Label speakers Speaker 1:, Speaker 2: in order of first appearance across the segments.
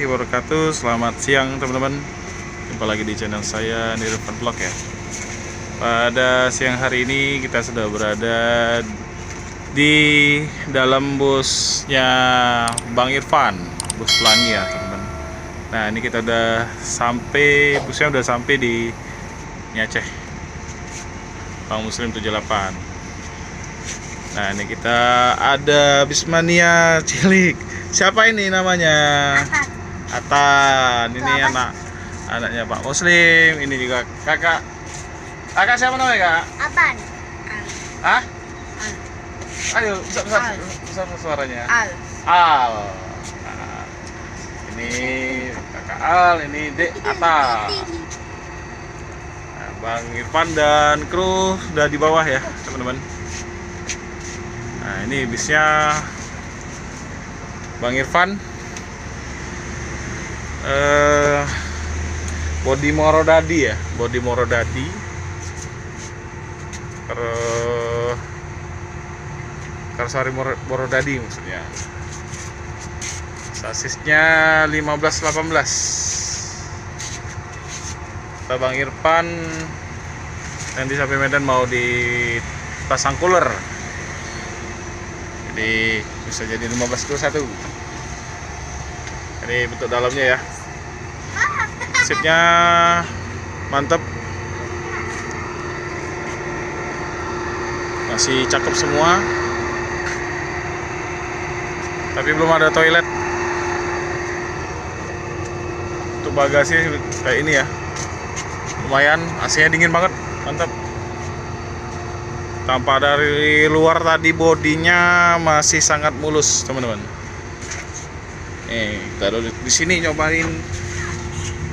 Speaker 1: Wabarakatuh. Selamat siang teman-teman. Jumpa lagi di channel saya Nirvan Vlog ya. Pada siang hari ini kita sudah berada di dalam busnya Bang Irfan, bus Pelangi ya teman-teman. Nah ini kita udah sampai, busnya udah sampai di Aceh, Bang Muslim 78. Nah ini kita ada Bismania cilik. Siapa ini namanya? Atan. Ini anaknya Pak Muslim. Ini juga kakak. Kakak siapa namanya kak?
Speaker 2: Aban.
Speaker 1: Hah? Ayo besar suaranya.
Speaker 2: Al.
Speaker 1: Al. Nah, ini kakak Al. Ini Dek Ata. Nah, Bang Irfan dan kru udah di bawah ya teman-teman. Nah ini bisnya Bang Irfan, Bodi Morodadi ya, Bodi Morodadi, Karsari Morodadi maksudnya. Sasisnya 1518. Kata Bang Irfan nanti sampai Medan mau dipasang cooler, jadi bisa jadi 1521. Ini bentuk dalamnya ya, seatnya mantap, masih cakep semua, tapi belum ada toilet. Untuk bagasi kayak ini ya, lumayan, AC-nya dingin banget, mantap. Tampak dari luar tadi bodinya masih sangat mulus teman-teman. Nih kita dulu di sini nyobain,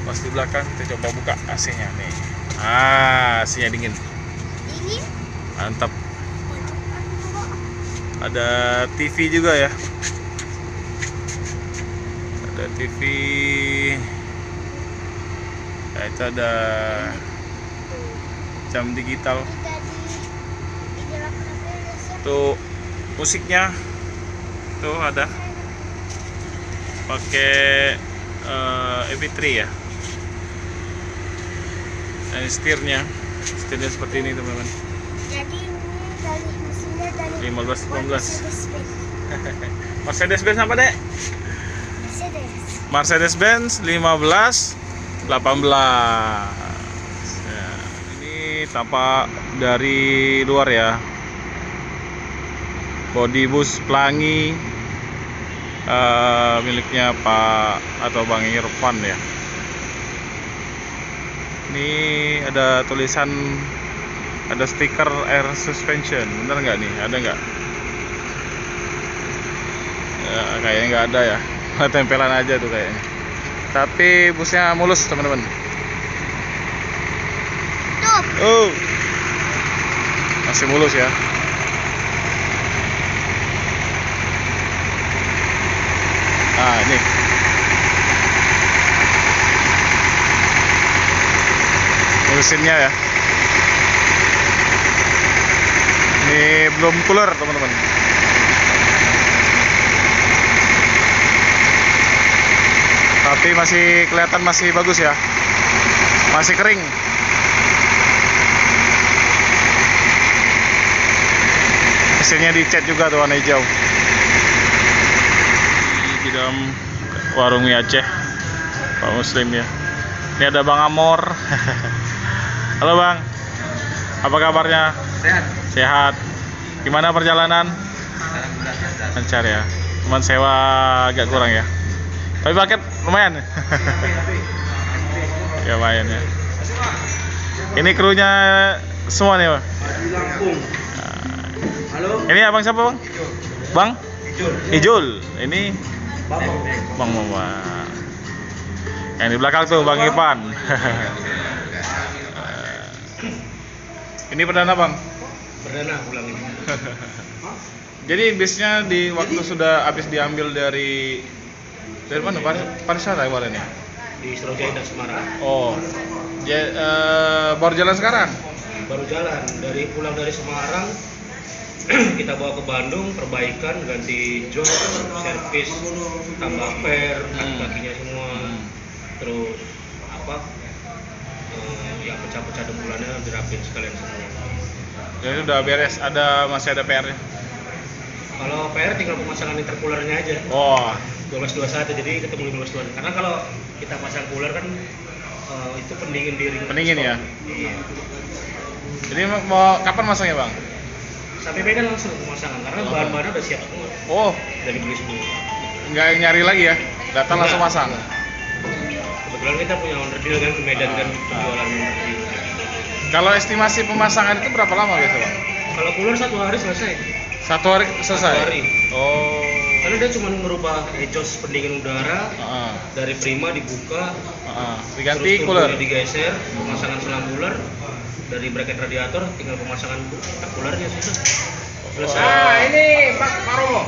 Speaker 1: pas di belakang kita coba buka AC-nya nih. AC-nya dingin, mantap. Ada TV juga ya, ada TV. Ya, itu ada jam digital. Tuh musiknya tuh ada pakai MP3 ya. Dan setirnya seperti ini teman-teman.
Speaker 2: Jadi ini dari mesinnya dari
Speaker 1: 1518. Mercedes-Benz apa dek?
Speaker 2: Mercedes.
Speaker 1: Mercedes-Benz 1518. Ya, ini tampak dari luar ya. Bodi bus Pelangi miliknya Pak atau Bang Irfan ya. Ini ada tulisan, ada stiker air suspension, bener nggak nih? Ada nggak? Ya, kayaknya nggak ada ya. Tempelan aja tuh kayaknya. Tapi busnya mulus teman-teman. Oh, masih mulus ya. Nah ini mesinnya ya, ini belum cooler teman-teman, tapi masih kelihatan masih bagus ya, masih kering. Mesinnya dicat juga tuh warna hijau. Di dalam warung mie Aceh Pak Muslim ya. Ini ada Bang Amor. Halo Bang, apa kabarnya?
Speaker 3: Sehat.
Speaker 1: Sehat. Gimana perjalanan? Lancar ya. Cuman sewa agak kurang ya. Tapi paket lumayan. Ya lumayan ya. Ini krunya semua nih Bang.
Speaker 3: Halo.
Speaker 1: Ini abang siapa Bang? Bang? Ijul. Ini Bang Mama. Yang di belakang tuh Bang Irfan. Ini perdana Bang.
Speaker 3: Perdana pulang ini.
Speaker 1: Jadi bisnya di waktu sudah habis diambil dari mana? Parisata kemarin ya?
Speaker 3: Di Surabaya dan Semarang.
Speaker 1: Oh. Baru jalan sekarang?
Speaker 3: Baru jalan pulang dari Semarang. Kita bawa ke Bandung, perbaikan, ganti jok, servis, tambah per, kakinya semua bahan-bahannya dirapin sekalian semua.
Speaker 1: Jadi udah beres, masih ada PR-nya.
Speaker 3: Kalau PR tinggal pemasangan intercoolernya aja.
Speaker 1: Oh,
Speaker 3: 1221 jadi ketemu 1521. Karena kalau kita pasang cooler kan itu pendingin di ring.
Speaker 1: pendingin ya.
Speaker 3: Iya.
Speaker 1: Jadi mau kapan masangnya bang?
Speaker 3: Sampai Medan langsung pemasangan karena bahan-bahannya udah siap semua.
Speaker 1: Oh,
Speaker 3: Dari beli semua.
Speaker 1: nggak nyari lagi ya? Datang langsung masang.
Speaker 3: Kebetulan kita punya owner deal kan ke Medan kan jualan owner deal.
Speaker 1: Kalau estimasi pemasangan itu berapa lama biasa bang?
Speaker 3: Kalau cooler 1 hari selesai.
Speaker 1: 1 hari selesai?
Speaker 3: 1 hari.
Speaker 1: Oh.
Speaker 3: Karena dia cuma merubah exhaust pendingin udara dari Prima dibuka,
Speaker 1: Diganti
Speaker 3: terus
Speaker 1: cooler.
Speaker 3: turbonya digeser, pemasangan selang cooler dari bracket radiator, tinggal pemasangan coolernya sudah selesai.
Speaker 1: Ini Pak Romo.